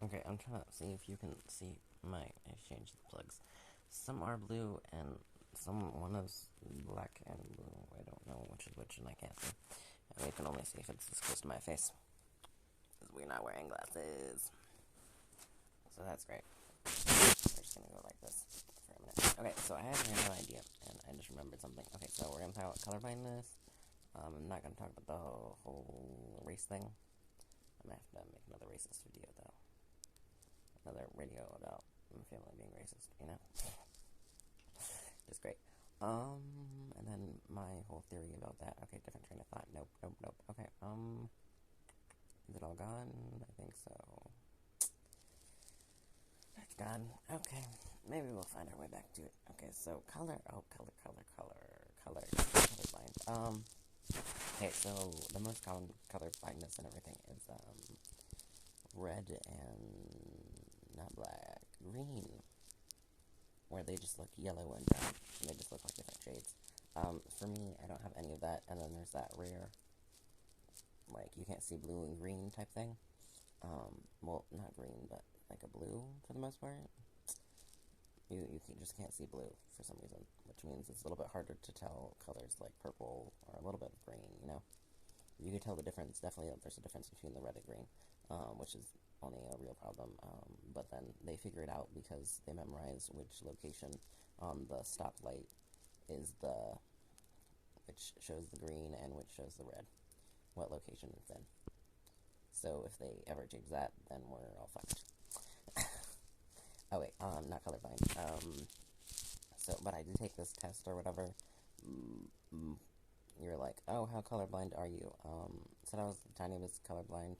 Okay, I'm trying to see if you can see my exchange the plugs. Some are blue and one is black and blue. I don't know which is which and I can't see. And we can only see if it's this close to my face. Because we're not wearing glasses. So that's great. We're just gonna go like this for a minute. Okay, so I have no idea, and I just remembered something. Okay, so we're gonna talk about colorblindness. I'm not gonna talk about the whole race thing. I'm gonna have to make another racist video though. Another video about my family being racist, you know? Just great. And then my whole theory about that. Okay, different train of thought. Nope. Okay, is it all gone? I think so. It's gone. Okay, maybe we'll find our way back to it. Okay, so color. Oh, color. Colorblind. Okay, so the most common color blindness and everything is, red and not black, green, where they just look yellow and brown, and they just look like different shades. For me, I don't have any of that, and then there's that rare, like, you can't see blue and green type thing. Well, not green, but like a blue for the most part. You just can't see blue for some reason, which means it's a little bit harder to tell colors like purple or a little bit of green, you know? You can tell the difference, definitely there's a difference between the red and green, which is only a real problem, but then they figure it out because they memorize which location on the stoplight is which shows the green and which shows the red, what location it's in. So if they ever change that, then we're all fucked. Oh wait, not colorblind. But I did take this test or whatever. You're like, oh, how colorblind are you? Said I was the tiniest colorblind,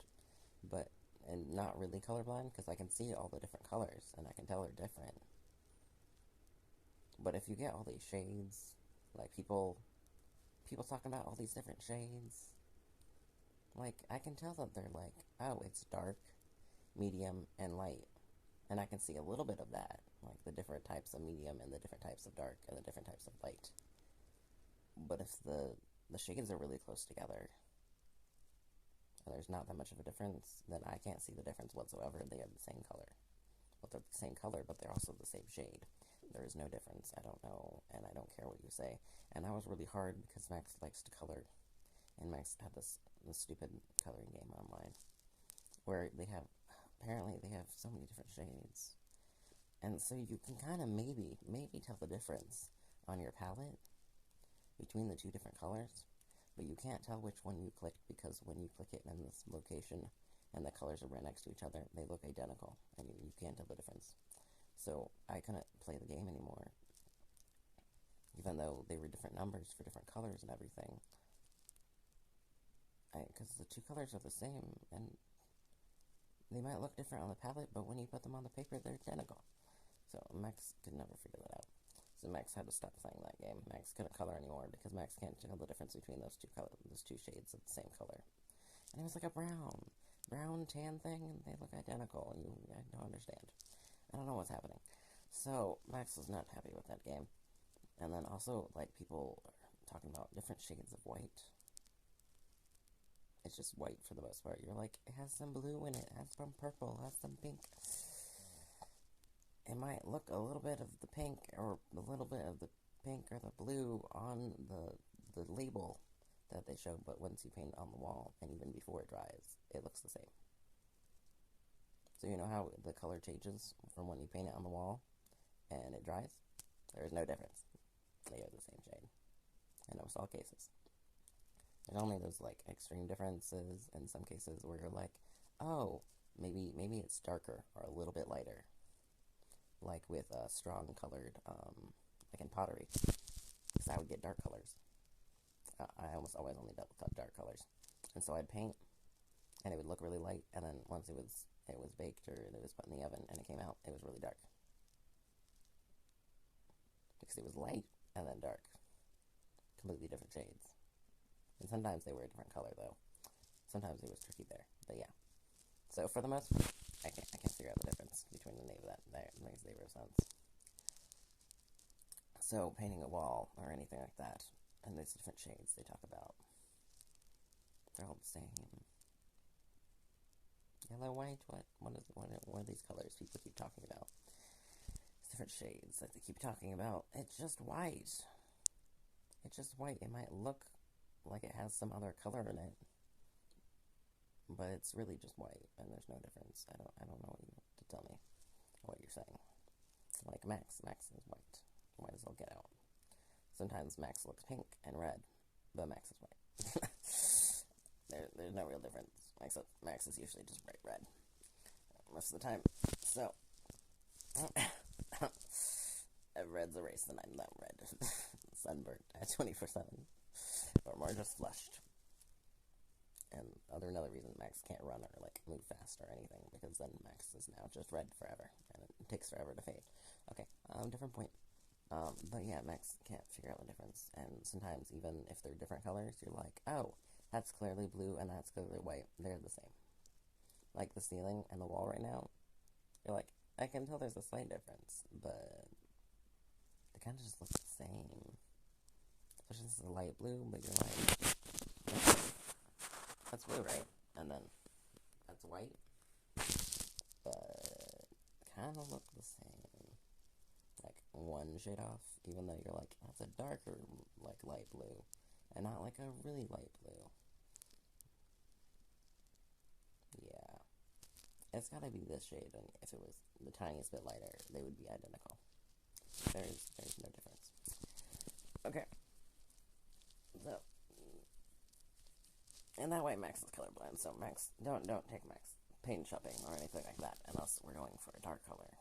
and not really colorblind, because I can see all the different colors, and I can tell they're different. But if you get all these shades, like people talking about all these different shades, like, I can tell that they're like, oh, it's dark, medium, and light. And I can see a little bit of that, like the different types of medium and the different types of dark and the different types of light. But if the shades are really close together, and there's not that much of a difference, then I can't see the difference whatsoever. They are the same color. Well, they're the same color, but they're also the same shade. There is no difference. I don't know, and I don't care what you say. And that was really hard because Max likes to color, and Max had this stupid coloring game online where apparently they have so many different shades. And so you can kind of maybe tell the difference on your palette between the two different colors, but you can't tell which one you clicked because when you click it in this location and the colors are right next to each other, they look identical, and you can't tell the difference. So I couldn't play the game anymore, even though they were different numbers for different colors and everything. Because the two colors are the same, and they might look different on the palette, but when you put them on the paper, they're identical. So Max could never figure that out. So Max had to stop playing that game. Max couldn't color anymore because Max can't tell the difference between those two shades of the same color. And it was like a brown tan thing, and they look identical. I don't understand. I don't know what's happening. So Max was not happy with that game. And then also, like, people are talking about different shades of white. It's just white for the most part. You're like, it has some blue in it, it has some purple, it has some pink. It might look a little bit of the pink or a little bit of the pink or the blue on the label that they show, but once you paint it on the wall, and even before it dries, it looks the same. So you know how the color changes from when you paint it on the wall and it dries? There is no difference. They are the same shade in almost all cases. There's only those, like, extreme differences in some cases where you're like, oh, maybe it's darker or a little bit lighter. Like with strong colored, like in pottery, because I would get dark colors. I almost always only dealt with dark colors, and so I'd paint, and it would look really light, and then once it was baked or it was put in the oven and it came out, it was really dark, because it was light and then dark, completely different shades. And sometimes they were a different color though. Sometimes it was tricky there, but yeah. So for the most part, I can't figure out the difference between the name of that. That makes zero sense. So painting a wall or anything like that, and there's different shades they talk about. They're all the same. Yellow, white, what are these colors people keep talking about? Different shades that they keep talking about. It's just white. It's just white. It might look like it has some other color in it, but it's really just white, and there's no difference. I don't know what you to tell me what you're saying. Like Max is white. White as all get out. Sometimes Max looks pink and red, but Max is white. There's no real difference. Max is usually just bright red most of the time. So, red's a race, and I'm not red. Sunburnt at 24/7. Or more just flushed. And another reason Max can't run or like move fast or anything, because then Max is now just red forever, and it takes forever to fade. Okay, different point. But yeah, Max can't figure out the difference, and sometimes even if they're different colors, you're like, oh, that's clearly blue and that's clearly white. They're the same. Like the ceiling and the wall right now, you're like, I can tell there's a slight difference, but they kind of just look the same. Especially this is a light blue, but you're like, that's blue, right? And then that's white, but kind of look the same. Like one shade off, even though you're like, that's a darker, like light blue, and not like a really light blue. Yeah. It's gotta be this shade, and if it was the tiniest bit lighter, they would be identical. There's no difference. Okay. So, and that way Max is colorblind, so Max, don't take Max paint shopping or anything like that, unless we're going for a dark color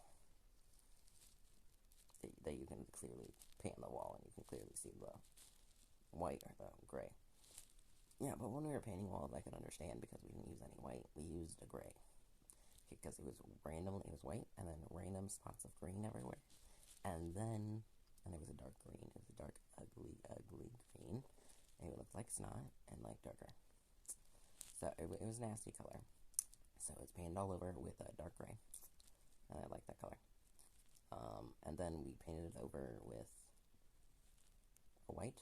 that you can clearly paint on the wall, and you can clearly see the white or the gray. Yeah, but when we were painting walls, I could understand, because we didn't use any white. We used a gray, because it was white, and then random spots of green everywhere, and it was a dark green. It was a dark, ugly green, and it looked like snot, and like darker. So it was a nasty color. So it's painted all over with a dark gray, and I like that color. And then we painted it over with a white.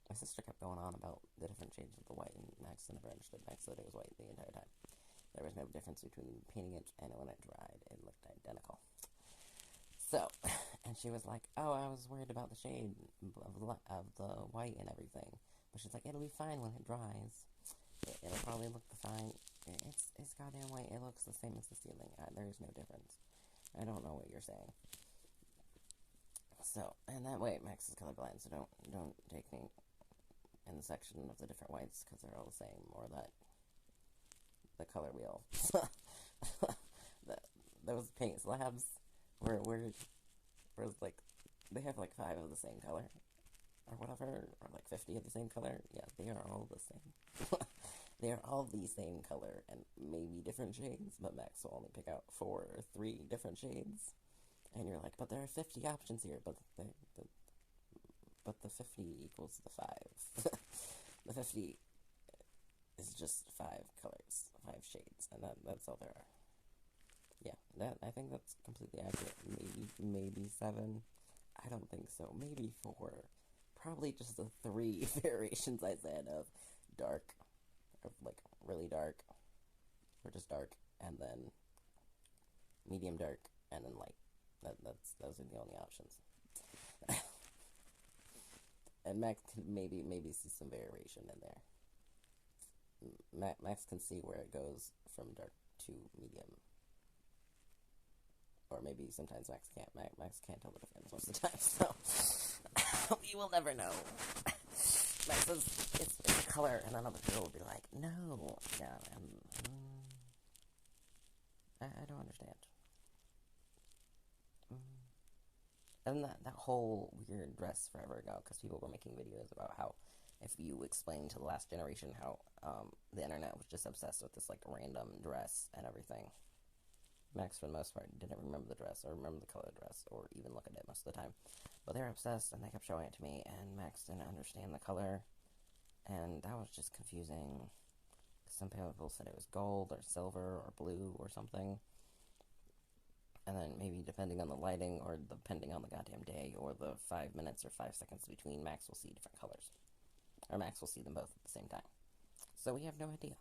My sister kept going on about the different shades of the white, and Max never understood. Max said it was white the entire time. There was no difference between painting it and when it dried. It looked identical. So, and she was like, oh, I was worried about the shade of the white and everything. But she's like, it'll be fine when it dries. It'll probably look fine. It's goddamn white. It looks the same as the ceiling. There's no difference. I don't know what you're saying. So, and that way, Max is colorblind, so don't take me in the section of the different whites, because they're all the same, or the color wheel. Those paint slabs where like, they have like 5 of the same color, or whatever, or like 50 of the same color. Yeah, they are all the same. They are all the same color, and maybe different shades, but Max will only pick out 4 or 3 different shades. And you're like, but there are 50 options here, but the 50 equals the 5. The 50 is just 5 colors, 5 shades, and that's all there are. Yeah, I think that's completely accurate. Maybe 7. I don't think so. Maybe 4. Probably just the 3 variations I said of dark, or like really dark, or just dark, and then medium dark, and then light. Those are the only options. And Max can maybe see some variation in there. Max can see where it goes from dark to medium. Or maybe sometimes Max can't. Max can't tell the difference most of the time, so we will never know. Max says it's a color, and another girl will be like, no. Yeah, I don't understand. And that whole weird dress forever ago, because people were making videos about how, if you explain to the last generation how the internet was just obsessed with this like random dress and everything. Max, for the most part, didn't remember the dress, or remember the color of the dress, or even look at it most of the time. But they were obsessed, and they kept showing it to me, and Max didn't understand the color, and that was just confusing. Some people said it was gold, or silver, or blue, or something. And then maybe depending on the lighting, or depending on the goddamn day, or the 5 minutes or 5 seconds between, Max will see different colors. Or Max will see them both at the same time. so we have no idea.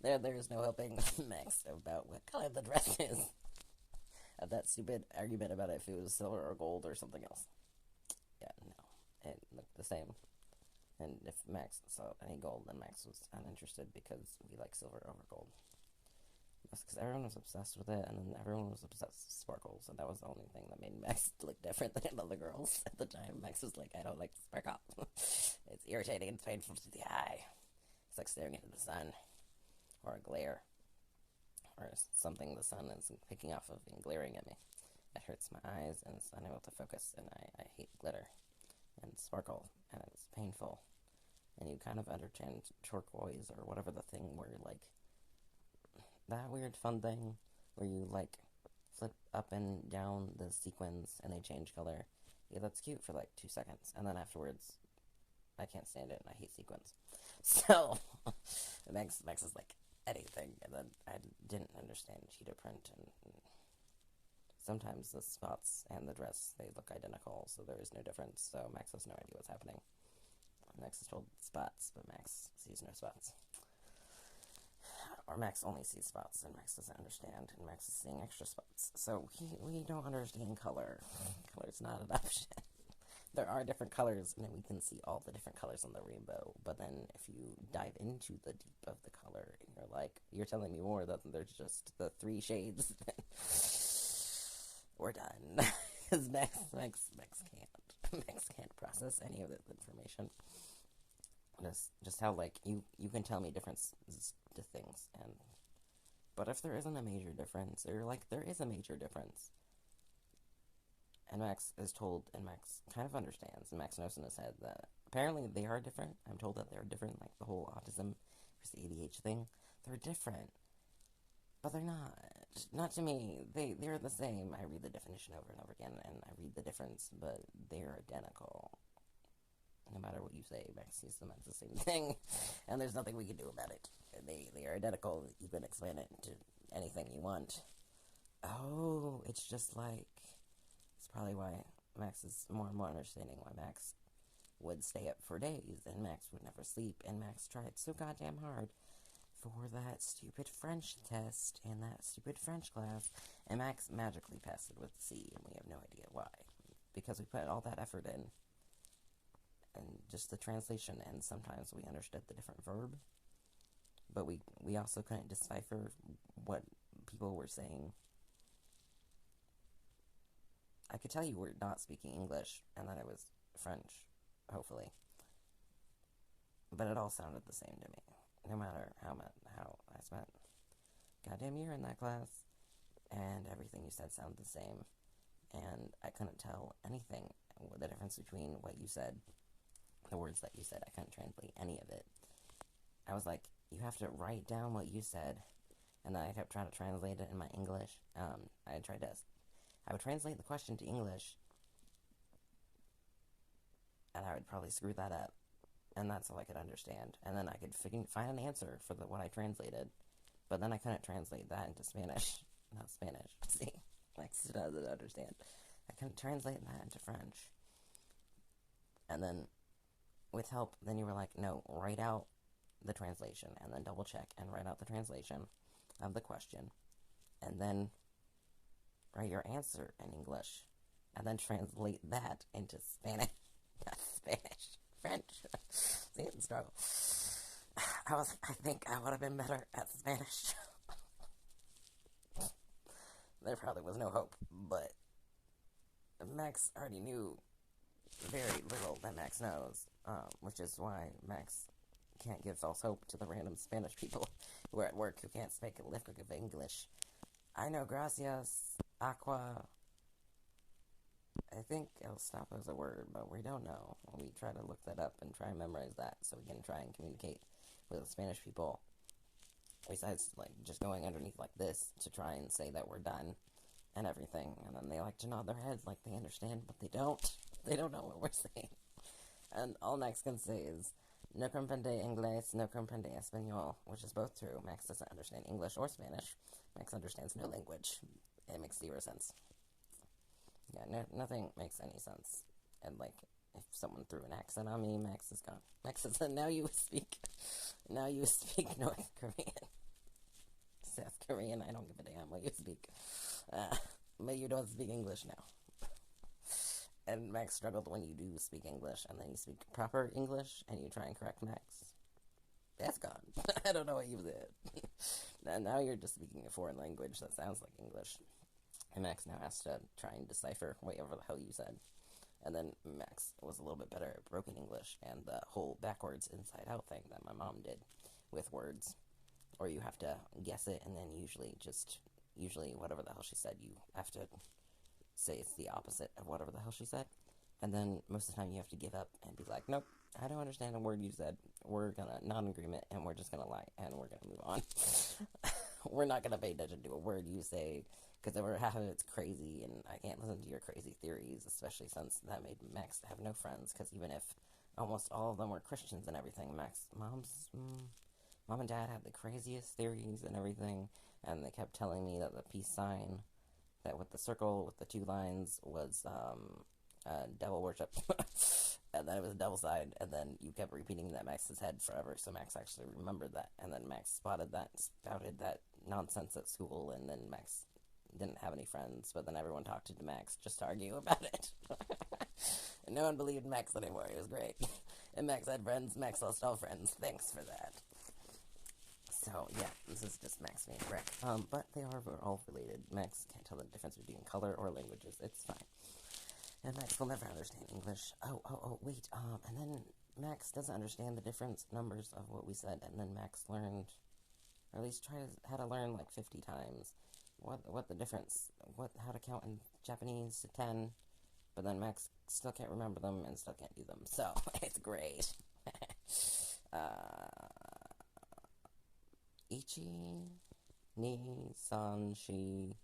There's no helping Max about what color the dress is. That stupid argument about if it was silver or gold or something else. Yeah, no. It looked the same. And if Max saw any gold, then Max was uninterested because we like silver over gold. That's because everyone was obsessed with it, and then everyone was obsessed with sparkles, and that was the only thing that made Max look different than other girls at the time. Max was like, I don't like sparkle. It's irritating and painful to the eye. It's like staring into the sun, or a glare, or something the sun is picking off of and glaring at me. It hurts my eyes, and it's unable to focus, and I hate glitter and sparkle, and it's painful. And you kind of understand turquoise, or whatever the thing where, like, that weird fun thing where you, like, flip up and down the sequins and they change color. Yeah, that's cute for, like, 2 seconds. And then afterwards, I can't stand it and I hate sequins. So, Max is like, anything. And then I didn't understand cheetah print. And sometimes the spots and the dress, they look identical, so there is no difference. So Max has no idea what's happening. Max is told spots, but Max sees no spots. Or Max only sees spots, and Max doesn't understand, and Max is seeing extra spots. So we don't understand color. Color's not an option. There are different colors, and we can see all the different colors on the rainbow. But then if you dive into the deep of the color, and you're like, you're telling me more than there's just the 3 shades, we're done. Because Max can't process any of this information. Just how, like, you can tell me differences to things, but if there isn't a major difference, or, like, there is a major difference, and Max is told, and Max kind of understands, and Max knows in his head that apparently they are different. I'm told that they're different, like the whole autism versus ADHD thing. They're different, but they're not. Not to me. They're the same. I read the definition over and over again, and I read the difference, but they're identical. No matter what you say, Max sees them as the same thing, and there's nothing we can do about it. They are identical. You can explain it to anything you want. Oh, it's just like, it's probably why Max is more and more understanding why Max would stay up for days, and Max would never sleep, and Max tried so goddamn hard for that stupid French test and that stupid French class, and Max magically passed it with a C, and we have no idea why. Because we put all that effort in, and just the translation, and sometimes we understood the different verb, but we also couldn't decipher what people were saying. I could tell you we're not speaking English, and that it was French, hopefully, but it all sounded the same to me, no matter how I spent a goddamn year in that class, and everything you said sounded the same, and I couldn't tell anything, the difference between what you said, the words that you said. I couldn't translate any of it. I was like, you have to write down what you said, and then I kept trying to translate it in my English. I would translate the question to English, and I would probably screw that up, and that's all I could understand. And then I could find an answer for what I translated, but then I couldn't translate that into Spanish. Not Spanish. See, Max doesn't understand. I couldn't translate that into French. And then, with help, then you were like, no, write out the translation, and then double check and write out the translation of the question, and then write your answer in English, and then translate that into Spanish. Not Spanish, French. See, it's struggle. I think I would have been better at Spanish. There probably was no hope, but Max already knew very little that Max knows, which is why Max can't give false hope to the random Spanish people who are at work who can't speak a lick of English. I know gracias, aqua. I think el stop is a word, but we don't know. We try to look that up and try and memorize that so we can try and communicate with the Spanish people. Besides, like, just going underneath like this to try and say that we're done and everything. And then they like to nod their heads like they understand, but they don't. They don't know what we're saying. And all Max can say is, no comprende inglés, no comprende español, which is both true. Max doesn't understand English or Spanish. Max understands no language. It makes zero sense. Yeah, nothing makes any sense. And, like, if someone threw an accent on me, Max is gone. Max says, now you speak North Korean. South Korean, I don't give a damn what you speak. But you don't speak English now. And Max struggled when you do speak English, and then you speak proper English, and you try and correct Max. That's gone. I don't know what you did. And now you're just speaking a foreign language that sounds like English. And Max now has to try and decipher whatever the hell you said. And then Max was a little bit better at broken English and the whole backwards inside out thing that my mom did with words. Or you have to guess it, and then usually whatever the hell she said, you have to say it's the opposite of whatever the hell she said. And then most of the time you have to give up and be like, nope, I don't understand a word you said. We're gonna non-agreement, and we're just gonna lie, and we're gonna move on. We're not gonna pay attention to a word you say, because half of it's crazy, and I can't listen to your crazy theories, especially since that made Max have no friends, because even if almost all of them were Christians and everything, mom and dad had the craziest theories and everything, and they kept telling me that the peace sign, that with the circle with the two lines, was devil worship. And then it was a devil sign, and then you kept repeating that Max's head forever, so Max actually remembered that, and then Max spouted that nonsense at school, and then Max didn't have any friends, but then everyone talked to Max just to argue about it. And no one believed Max anymore. It was great. And Max had friends. Max lost all friends. Thanks for that. So, yeah, this is just Max being a wreck. But they are all related. Max can't tell the difference between color or languages. It's fine. And Max will never understand English. Wait, and then Max doesn't understand the different numbers of what we said, and then Max learned, or at least had to learn like 50 times what the difference, how to count in Japanese to 10, but then Max still can't remember them and still can't do them, so it's great. Ichi, ni, san, shi.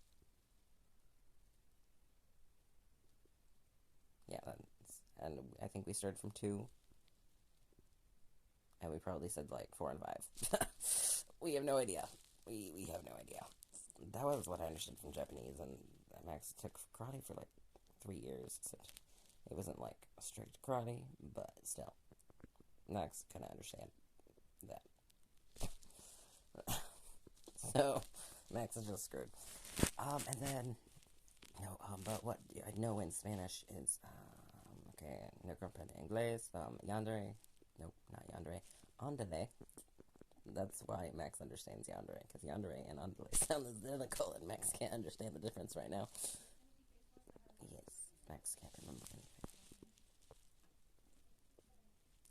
Yeah, and I think we started from 2, and we probably said like 4 and 5. We have no idea. We have no idea. That was what I understood from Japanese, and Max took karate for like 3 years, so it wasn't like strict karate, but still, Max couldn't understand that. So, Max is just screwed. And then, but what I know in Spanish is, okay, no comprende inglés, yandere, nope, not yandere, andale. That's why Max understands yandere, because yandere and andale sound identical, and Max can't understand the difference right now. Yes, Max can't remember anything.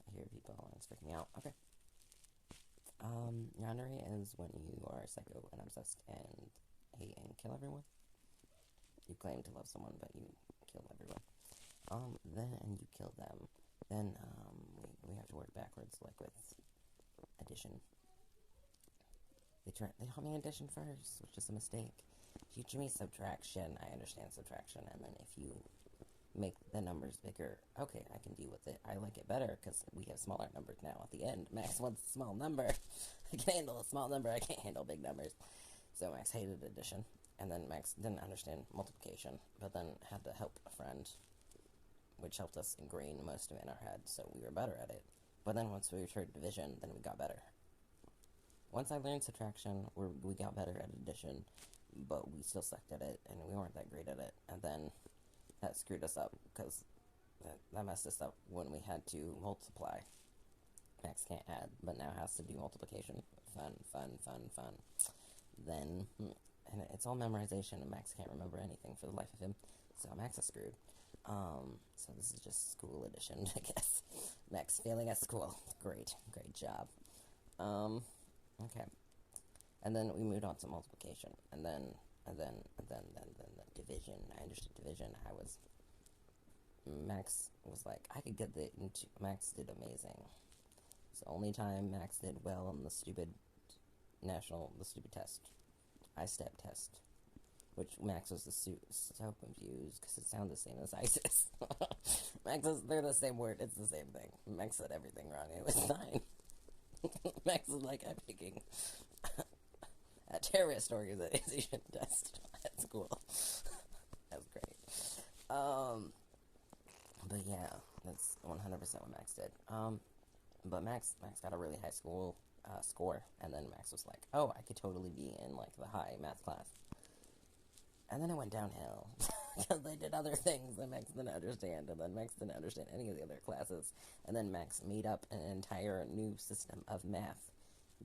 I hear people, and it's freaking me out. Okay. Yandere is when you are psycho and obsessed and hate and kill everyone. You claim to love someone, but you kill everyone. And you kill them. Then, we have to work backwards, like with addition. They taught me addition first, which is a mistake. Teach me subtraction. I understand subtraction, and then if you make the numbers bigger, okay, I can deal with it. I like it better because we have smaller numbers now at the end. Max wants a small number. I can handle a small number. I can't handle big numbers. So Max hated addition, and then Max didn't understand multiplication, but then had to help a friend, which helped us ingrain most of it in our head, so we were better at it. But then once we tried division, then we got better. Once I learned subtraction, we got better at addition, but we still sucked at it, and we weren't that great at it. And then that screwed us up, because that messed us up when we had to multiply. Max can't add, but now has to do multiplication. Fun. Then, and it's all memorization, and Max can't remember anything for the life of him, so Max is screwed. So this is just school edition, I guess. Max failing at school. Great job. Okay. And then we moved on to multiplication, and then the division. I understood division. Max was like, I could get Max did amazing. It's the only time Max did well on the stupid test. I-step test. Which Max was so confused, because it sounded the same as ISIS. They're the same word, it's the same thing. Max said everything wrong, it was fine. Max is like, I'm picking a terrorist organization test at school. That's great. But yeah, that's 100% what Max did. But Max got a really high school score, and then Max was like, oh, I could totally be in, like, the high math class. And then it went downhill, because they did other things that Max didn't understand, and then Max didn't understand any of the other classes, and then Max made up an entire new system of math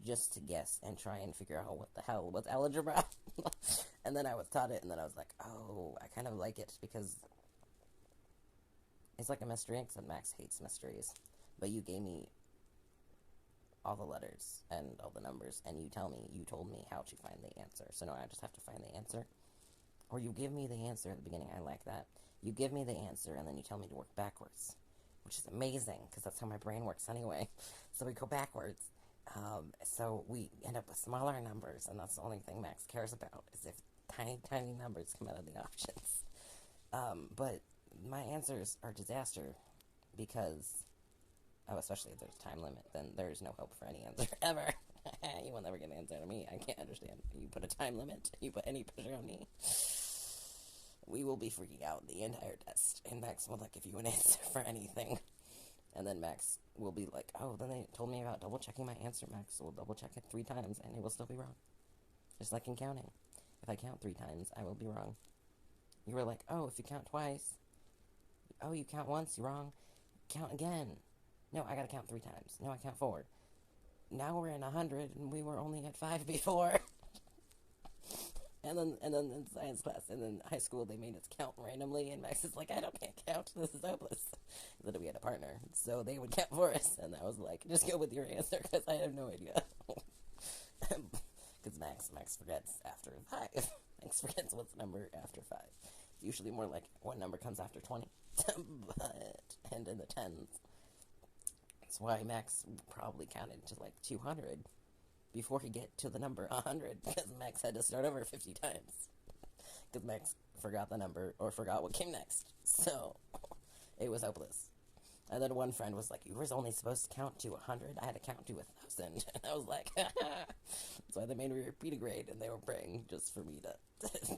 just to guess and try and figure out what the hell was algebra. And then I was taught it, and then I was like, oh, I kind of like it, because it's like a mystery, except Max hates mysteries. But you gave me all the letters and all the numbers, and you told me how to find the answer. So now I just have to find the answer. Or you give me the answer at the beginning. I like that. You give me the answer, and then you tell me to work backwards, which is amazing, because that's how my brain works anyway. So we go backwards. So we end up with smaller numbers, and that's the only thing Max cares about, is if tiny, tiny numbers come out of the options. But my answers are disaster, because, especially if there's a time limit, then there's no hope for any answer, ever. You will never get an answer out of me. I can't understand. You put a time limit, you put any pressure on me, we will be freaking out the entire test, and Max will not give you an answer for anything. And then Max will be like, oh, then they told me about double-checking my answer. Max will double-check it 3 times, and it will still be wrong. Just like in counting. If I count 3 times, I will be wrong. You were like, oh, if you count twice, oh, you count once, you're wrong. Count again. No, I gotta count 3 times. No, I count 4. Now we're in 100, and we were only at 5 before. And then in science class, and then high school, they made us count randomly, and Max is like, can't count, this is hopeless. Then we had a partner, so they would count for us, and I was like, just go with your answer, because I have no idea. Because Max forgets after 5. Max forgets what's the number after 5. It's usually more like what number comes after 20, and in the tens. That's why Max probably counted to like 200 before he get to the number 100, because Max had to start over 50 times. Because Max forgot the number, or forgot what came next. So, it was hopeless. And then one friend was like, you were only supposed to count to 100? I had to count to 1,000. And I was like, that's why they made me repeat a grade, and they were praying just for me to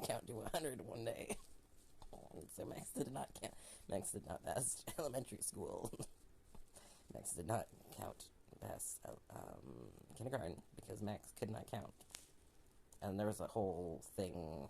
count to 100 one day. So Max did not count. Max did not pass elementary school. Max did not count past kindergarten, because Max could not count. And there was a whole thing